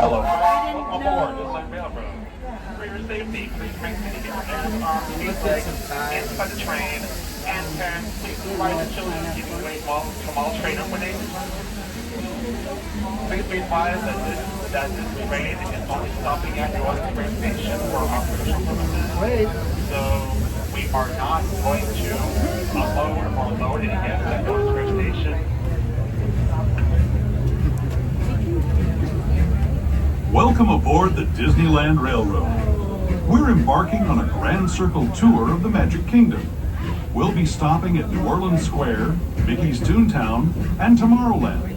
Hello, welcome aboard Disneyland Railroad. For your safety, please maintain your hands, arms, feet, legs inside the train. And parents, please provide the children giving way from all train openings. Please be advised that this train is only stopping at New Orleans Square Station for operational purposes. So we are not going to unload or load any guests at New Orleans Square Station. Welcome aboard the Disneyland Railroad. We're embarking on a Grand Circle tour of the Magic Kingdom. We'll be stopping at New Orleans Square, Mickey's Toontown, and Tomorrowland.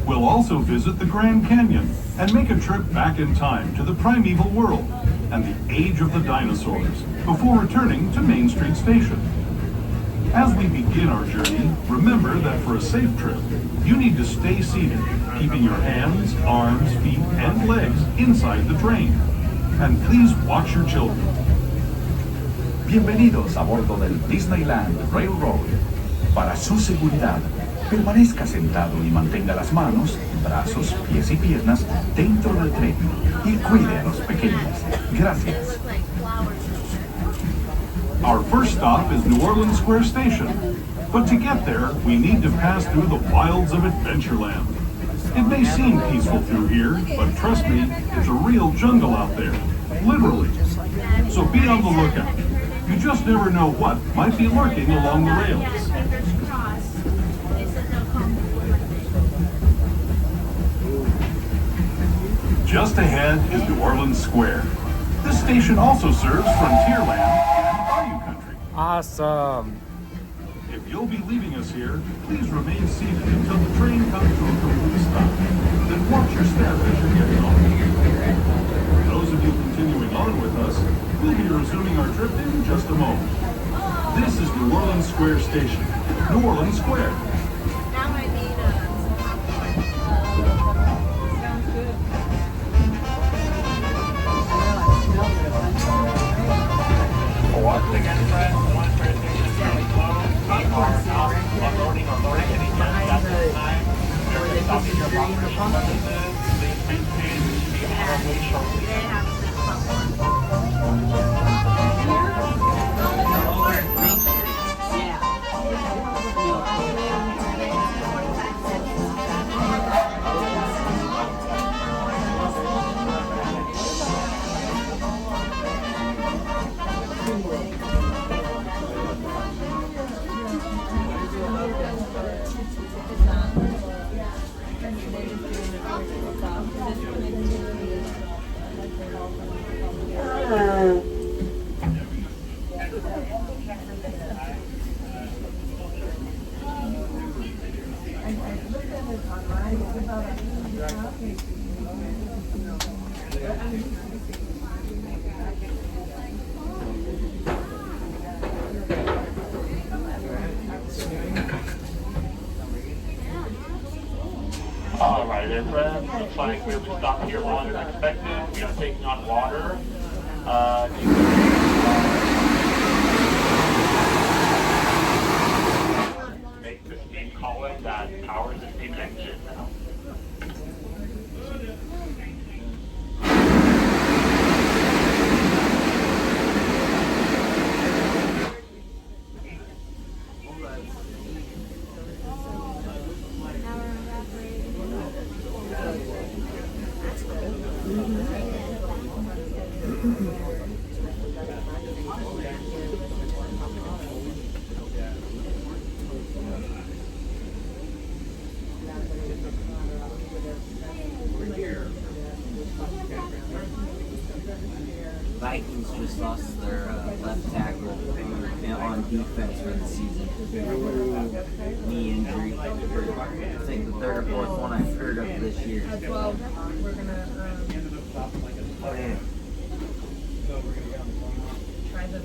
We'll also visit the Grand Canyon and make a trip back in time to the primeval world and the age of the dinosaurs before returning to Main Street Station. As we begin our journey, remember that for a safe trip, you need to stay seated, keeping your hands, arms, feet, and legs inside the train. And please watch your children. Bienvenidos a bordo del Disneyland Railroad. Para su seguridad, permanezca sentado y mantenga las manos, brazos, pies y piernas dentro del tren y cuide a los pequeños. Gracias. Our first stop is New Orleans Square Station, but to get there, we need to pass through the wilds of Adventureland. It may seem peaceful through here, but trust me, it's a real jungle out there, literally. So be on the lookout. You just never know what might be lurking along the rails. Just ahead is New Orleans Square. This station also serves Frontierland and Bayou Country. Awesome. If you'll be leaving us here, please remain seated until the train comes to a complete stop. Then watch your step as you're getting on. For those of you continuing on with us, we'll be resuming our trip in just a moment. This is New Orleans Square Station. New Orleans Square. Once again, friends, the one Square Station is currently closed. We are not unloading or loading any guests at this time. We're going to stop here for operational purposes. Please maintain to be on our way shortly. Alright there, friends. Looks like we'll be stopping here longer than expected. We are taking on water. Make the steam column that powers the steam engine now. Vikings just lost their left tackle on defense for the season. Knee injury. I think the third or fourth one I've heard of this year. Well, we're gonna try the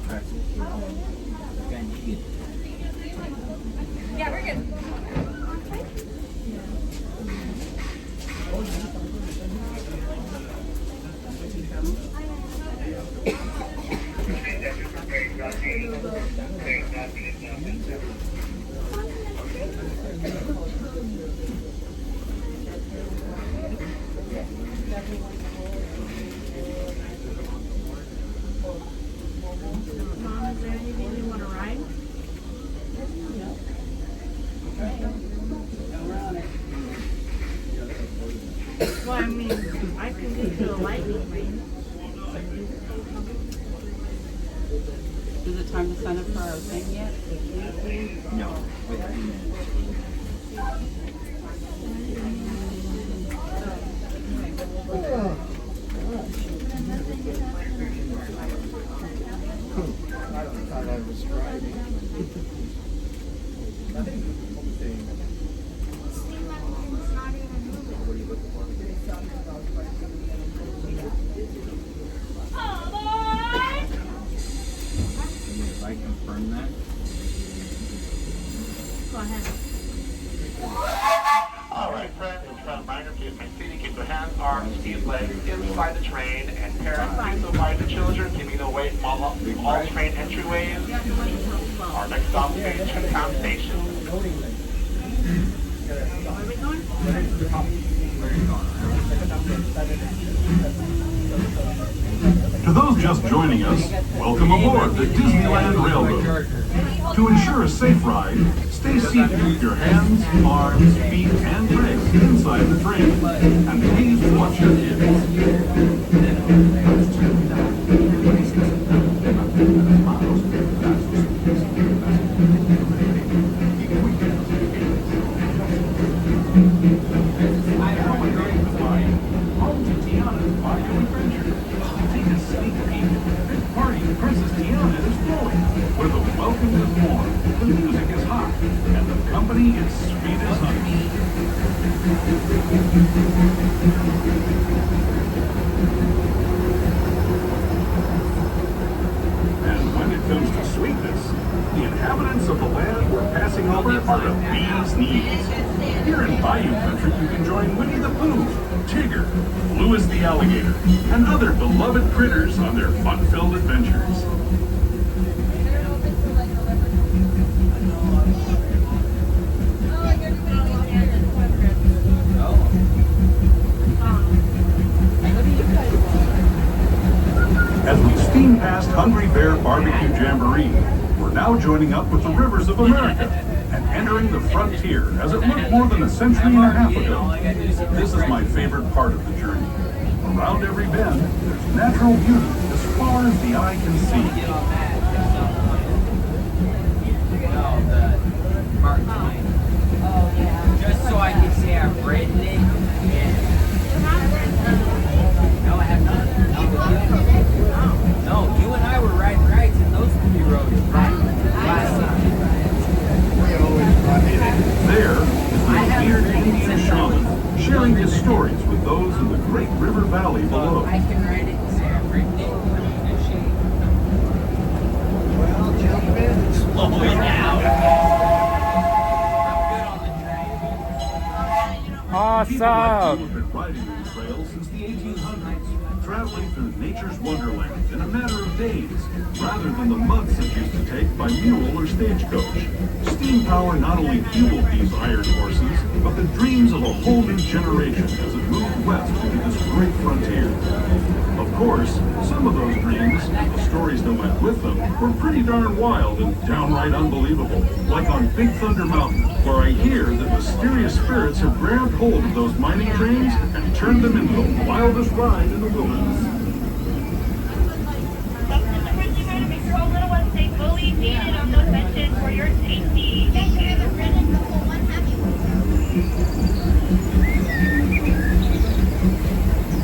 pretzel. Okay, you get Yeah, we're good. Mom, is there anything you want to ride? Well, I mean, I can get you a lightning lane. Is it time to sign up for our thing yet? no. Wait a minute. If I confirm that. Go ahead. All right, friends, it's a reminder, please maintain, keep your hands, arms, feet, legs inside the train, and parents, please provide the children, giving away all train entryways. You have to wait until 12. Our next stop will be Toontown Station. Where are we going? To those just joining us, welcome aboard the Disneyland Railroad. To ensure a safe ride, stay seated with your hands, arms, feet, and legs inside the train. And please watch your kids. Where the welcome is warm, the music is hot, and the company is sweet as honey. And when it comes to sweetness, the inhabitants of the land we're passing over are the bee's knees. Here in Bayou Country, you can join Winnie the Pooh, Tigger, Louis the Alligator, and other beloved critters on their fun-filled adventures. As we steam past Hungry Bear Barbecue Jamboree, we're now joining up with the rivers of America and entering the frontier as it looked more than a century and a half ago. This is my favorite part of the journey. Around every bend, there's natural beauty as far as the eye can see. Just so I can say I've written it. No, I have not. No, you and I were riding rides in those 3 roads last time. There is the weird Indian shaman sharing his stories with those in the great river valley below. I can write it and say I've written it. Slow it down. I'm good on the train. People like you have been riding these trails since the 1800s, traveling through nature's wonderland in a matter of days, rather than the months it used to take by mule or stagecoach. Steam power not only fueled these iron horses, but the dreams of a whole new generation as it moved west into this great frontier. Of course, some of those dreams, and the stories that went with them, were pretty darn wild and downright unbelievable. Like on Big Thunder Mountain, where I hear that mysterious spirits have grabbed hold of those mining trains and turned them into the wildest ride in the wilderness. Make sure all little ones stay fully seated on those benches for your safety. Thank you.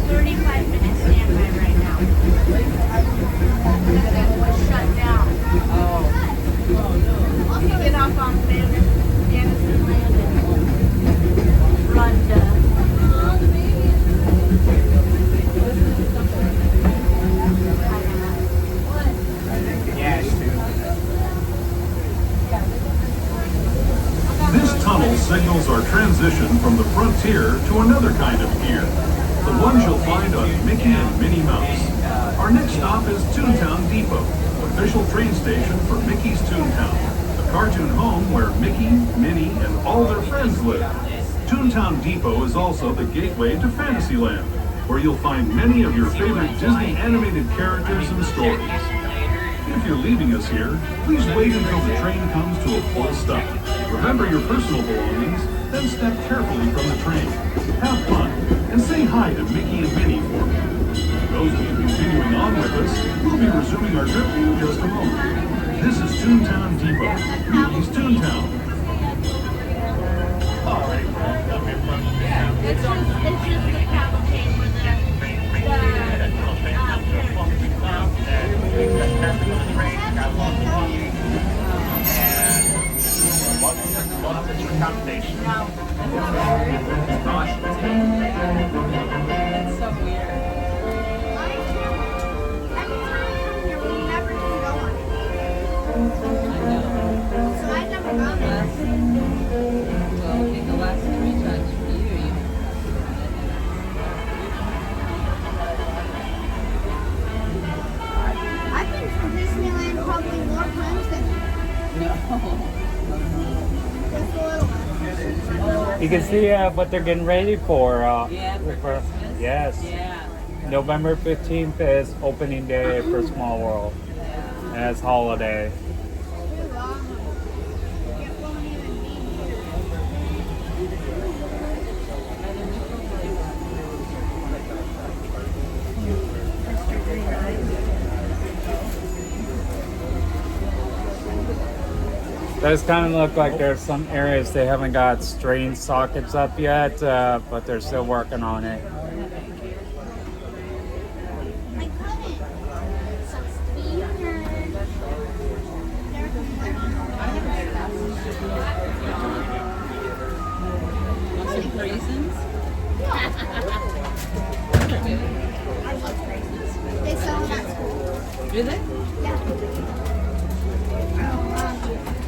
35 minutes standby right now. That was shut down. You get off on Anderson Land and run to signals our transition from the Frontier to another kind of pier, the ones you'll find on Mickey and Minnie Mouse. Our next stop is Toontown Depot, official train station for Mickey's Toontown, the cartoon home where Mickey, Minnie, and all their friends live. Toontown Depot is also the gateway to Fantasyland, where you'll find many of your favorite Disney animated characters and stories. If you're leaving us here, please wait until the train comes to a full stop. Remember your personal belongings, then step carefully from the train. Have fun, and say hi to Mickey and Minnie for me. Those of you continuing on with us, we'll be resuming our trip in just a moment. This is Toontown Depot, Mickey's Toontown. It's just the cavalcade for That's so weird. Every time we come here, we never can go on it. I know. So I've never gone there. Well, I think the last 3 times for you. I've been to Disneyland probably more times than No. just a little bit. You can see what they're getting ready for. Yeah, for Christmas? Yes. Yeah. November 15th is opening day for Small World. And it's holiday. Too long. It won't even be here. Does kind of look like there's some areas they haven't got strain sockets up yet, but they're still working on it. I couldn't. So weird. Want some raisins? I love raisins. They sell them at school. Do they? Yeah.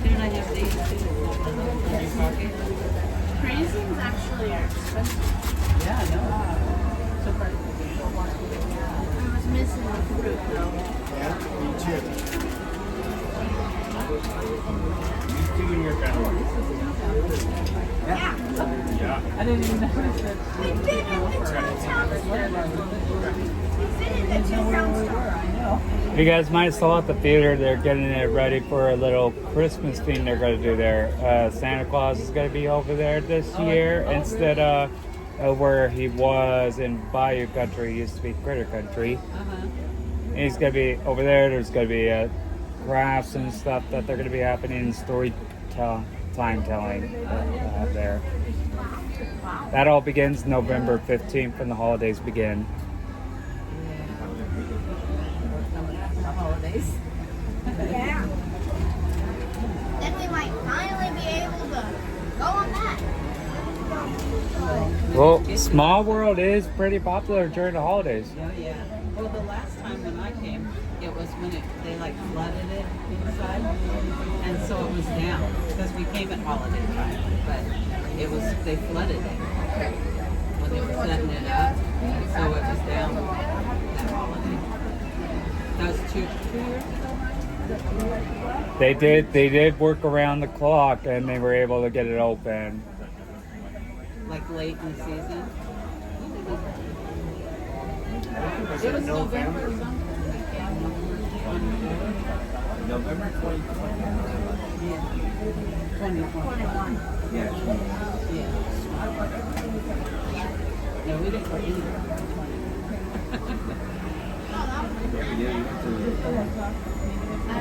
Didn't I have these too? Raisins actually are expensive. Yeah, I know. I was missing the fruit though. I didn't even notice it. We've been in the Toontown store. I know. You guys might saw at the theater, they're getting it ready for a little Christmas thing they're going to do there. Santa Claus is going to be over there this year instead of where he was in Bayou Country. He used to be Critter Country. And he's going to be over there. There's going to be crafts and stuff that they're going to be happening, story time telling there. That all begins November 15th when the holidays begin. Holidays. Yeah. Then we might finally be able to go on that. Well, Small World is pretty popular during the holidays. Oh yeah. Well, the last time when I came, it was when they like flooded it inside, and so it was down because we came at holiday time, but they flooded it when they were setting it up, so it was down that holiday. That was two years ago. They did work around the clock and they were able to get it open. Like late in the season. It was November or something. November 2020. Yeah. 2021. Yeah. Yeah. No, we didn't go either. Yeah, you went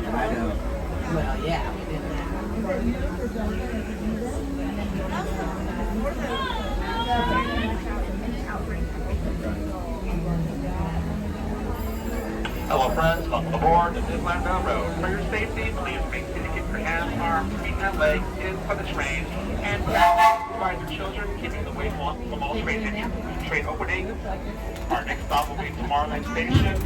to Idaho. Well, yeah, we did Hello friends, welcome aboard the Disneyland Railroad. For your safety, please make sure to keep your hands, arms, feet, and legs in for the train, and provide your children keeping the weight off from all train engines. Train opening. Our next stop will be Tomorrowland Station.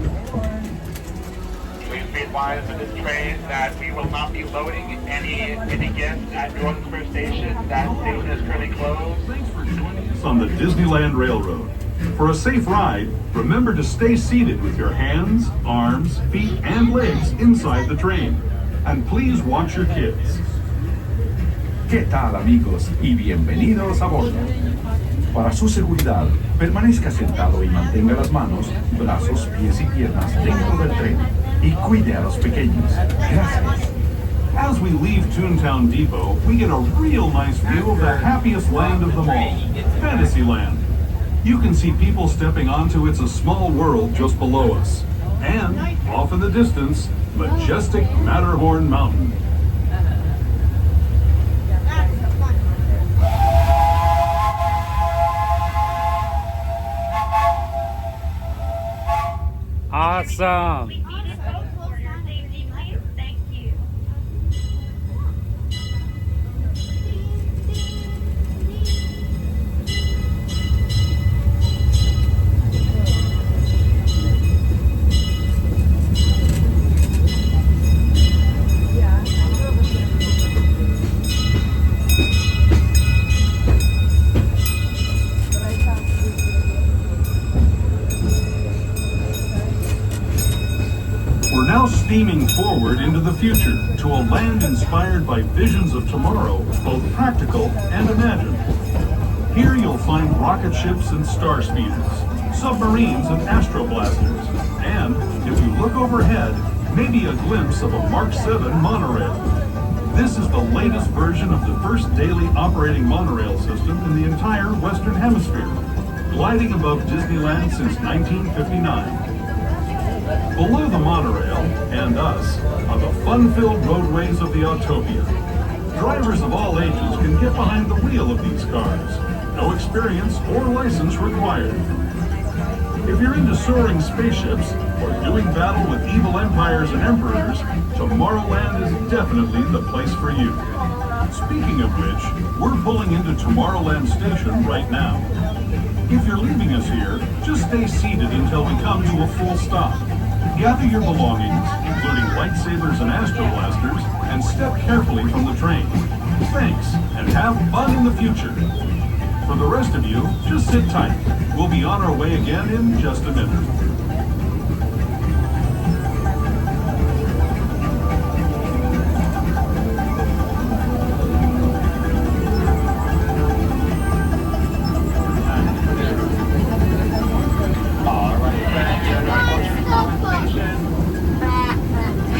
Please be advised on this train that we will not be loading any guests at New Orleans Square Station. That station is currently closed. Thanks for joining us on the Disneyland Railroad. For a safe ride, remember to stay seated with your hands, arms, feet, and legs inside the train. And please watch your kids. ¿Qué tal, amigos? Y bienvenidos a bordo. Para su seguridad, permanezca sentado y mantenga las manos, brazos, pies y piernas dentro del tren. Y cuide a los pequeños. Gracias. As we leave Toontown Depot, we get a real nice view of the happiest land of them all, Fantasyland. You can see people stepping onto It's a Small World just below us. And, off in the distance, majestic Matterhorn Mountain. That's the fun. Awesome. We need a vote for your safety, please. Thank you. We're now steaming forward into the future to a land inspired by visions of tomorrow, both practical and imagined. Here you'll find rocket ships and star speeders, submarines and astroblasters, and, if you look overhead, maybe a glimpse of a Mark 7 monorail. This is the latest version of the first daily operating monorail system in the entire Western Hemisphere, gliding above Disneyland since 1959. Below the monorail, and us, are the fun-filled roadways of the Autopia. Drivers of all ages can get behind the wheel of these cars. No experience or license required. If you're into soaring spaceships or doing battle with evil empires and emperors, Tomorrowland is definitely the place for you. Speaking of which, we're pulling into Tomorrowland Station right now. If you're leaving us here, just stay seated until we come to a full stop. Gather your belongings, including lightsabers and astroblasters, and step carefully from the train. Thanks, and have fun in the future. For the rest of you, just sit tight. We'll be on our way again in just a minute.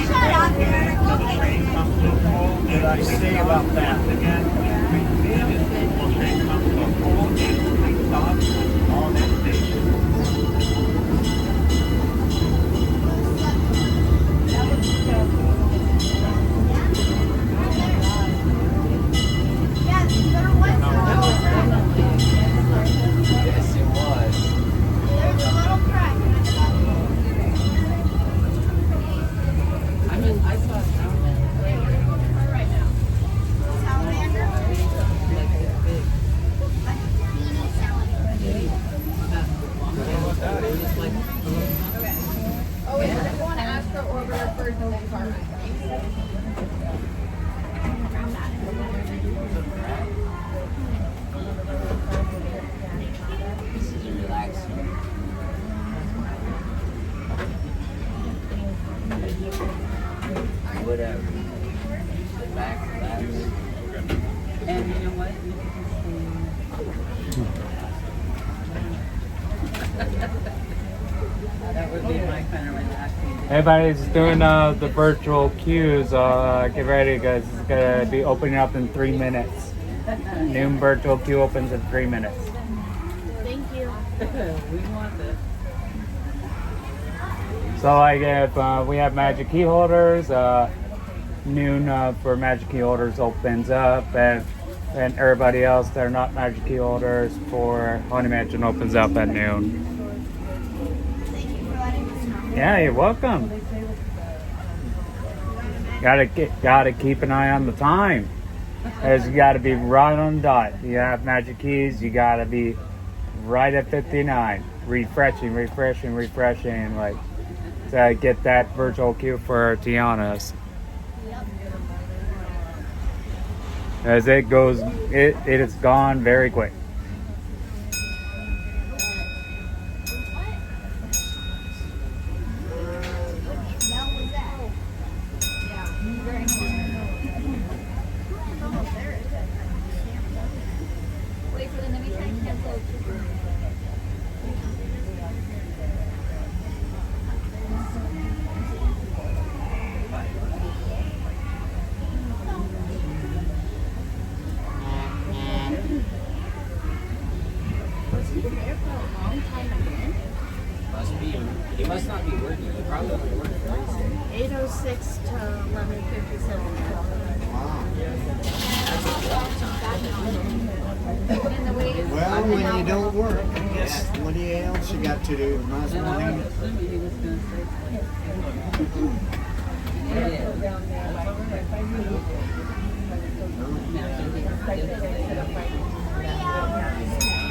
Shut up. Did I say about that? Again, will train come to a full and complete stop on that station. Yes, there was Yes, it was. there's a little crack. I saw Salamander Right now. Salamander. like this big. Like a teeny salamander. It was like a little Oh, is it going to Astro Orbiter for the department? This is relaxing. Whatever. Sit back, relax. And you know what? That would be my kind of relaxing. Everybody's doing the virtual queues. Get ready, guys. It's gonna be opening up in 3 minutes. Noon virtual queue opens in 3 minutes. Thank you. We want this. So like if we have magic key holders, noon for magic key holders opens up, and everybody else that are not magic key holders for Haunted Mansion opens up at noon. Thank you for letting us know. Yeah, you're welcome. Gotta keep an eye on the time. You gotta be right on the dot. You have magic keys, you gotta be right at 59. Refreshing, like to get that virtual queue for Tiana's. As it goes, it is gone very quick. Wait for the let me try and cancel. Must be. He must not be working. He probably only worked Wednesday. 8:06 to 11:57. Well, when you don't work, I guess what else you got to do? Might as well hang it.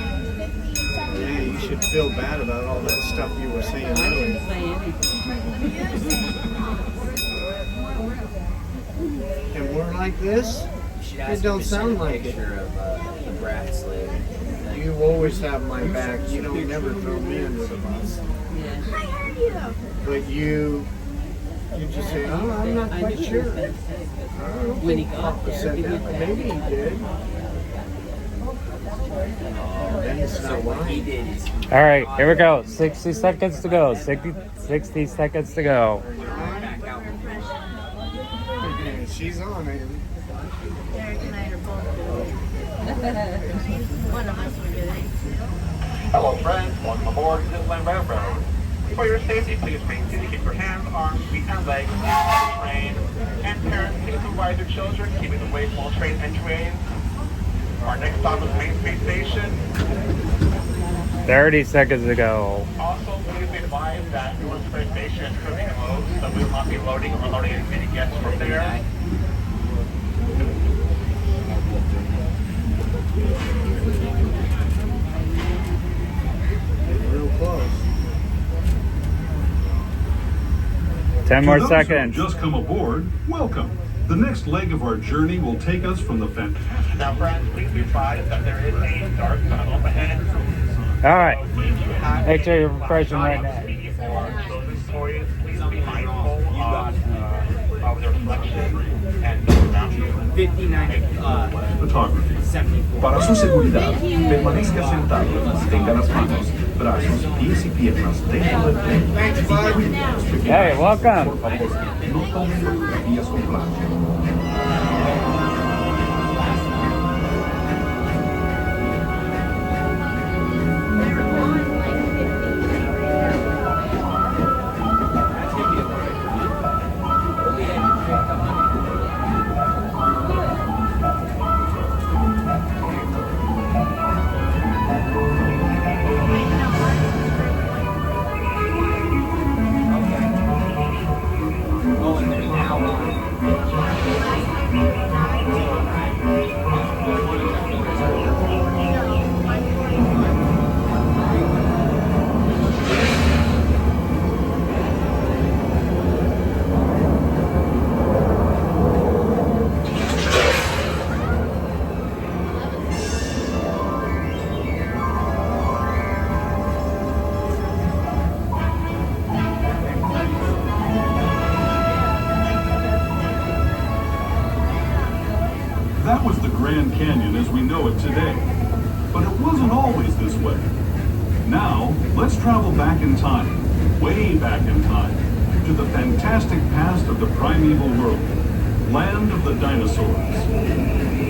Yeah, you should feel bad about all that stuff you were saying I didn't earlier. say anything. And we're like this? You should It ask don't him to send sound a like it. picture of the brat slave. You always have my back. You don't never throw me under the bus. Yeah. I heard you. But you just say, oh, I'm not I quite knew sure. he was gonna say it, I don't when he think got Papa there, said he that, went but back. maybe he did. Then it's So not what he mine. did is All right, here we go. 60 seconds to go. 60 seconds to go. back out. She's on it. Derek and I are both doing it. One of us will get it. Hello friends, welcome aboard Disneyland Railroad. For your safety, please maintain to keep your hands, arms, feet, and legs on the train. And parents, please provide your children, keeping away from all train entryways. Our next stop is Main Street Station. 30 seconds to go. Also, please be advised that Newark Train Station is currently closed, so we will not be loading or unloading any guests from there. Real close. 10 To more those who have seconds. just come aboard, welcome. The next leg of our journey will take us from the fantastic. Now, friends, please be advised that there is a dark tunnel up ahead. All right. If you have Make sure you're a refreshing right now. or children's toys, please be mindful of the reflection and look around you. 59, Photography. 74. Para su seguridad, permanezca sentado y mantenga las manos, brazos, pies y piernas dentro del tren. Y cuide a los pequeños. Hey, welcome. Por favor, no tomen fotografías con plástico. Oh, and there's now That was the Grand Canyon as we know it today. But it wasn't always this way. Now, let's travel back in time, way back in time, to the fantastic past of the primeval world, land of the dinosaurs.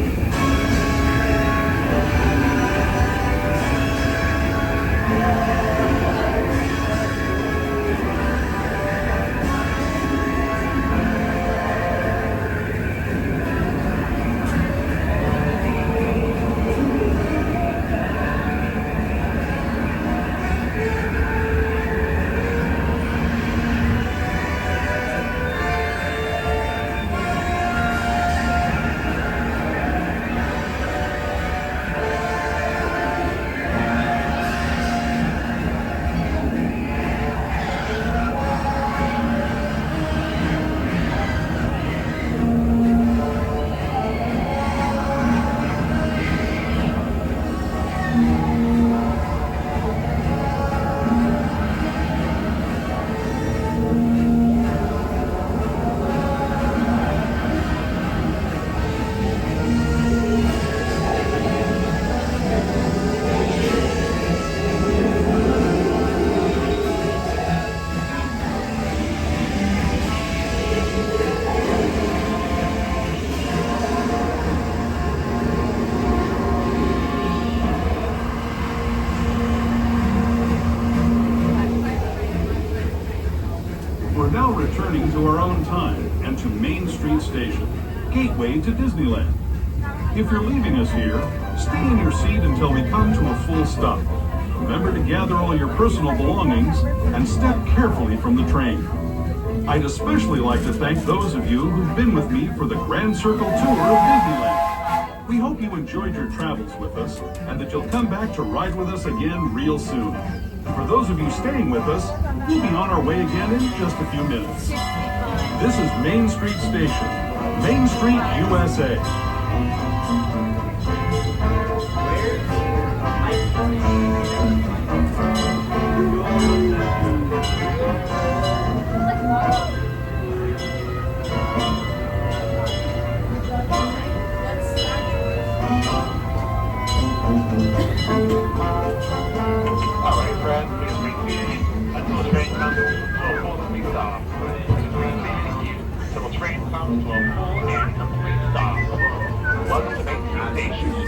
to Main Street Station, gateway to Disneyland. If you're leaving us here, stay in your seat until we come to a full stop. Remember to gather all your personal belongings and step carefully from the train. I'd especially like to thank those of you who've been with me for the Grand Circle Tour of Disneyland. We hope you enjoyed your travels with us and that you'll come back to ride with us again real soon. For those of you staying with us, we'll be on our way again in just a few minutes. This is Main Street Station, Main Street, USA. Alright, friends, please repeat until the train comes to a full complete stop. Please repeat until the train comes to a full and complete stop. Welcome to Main Street Station.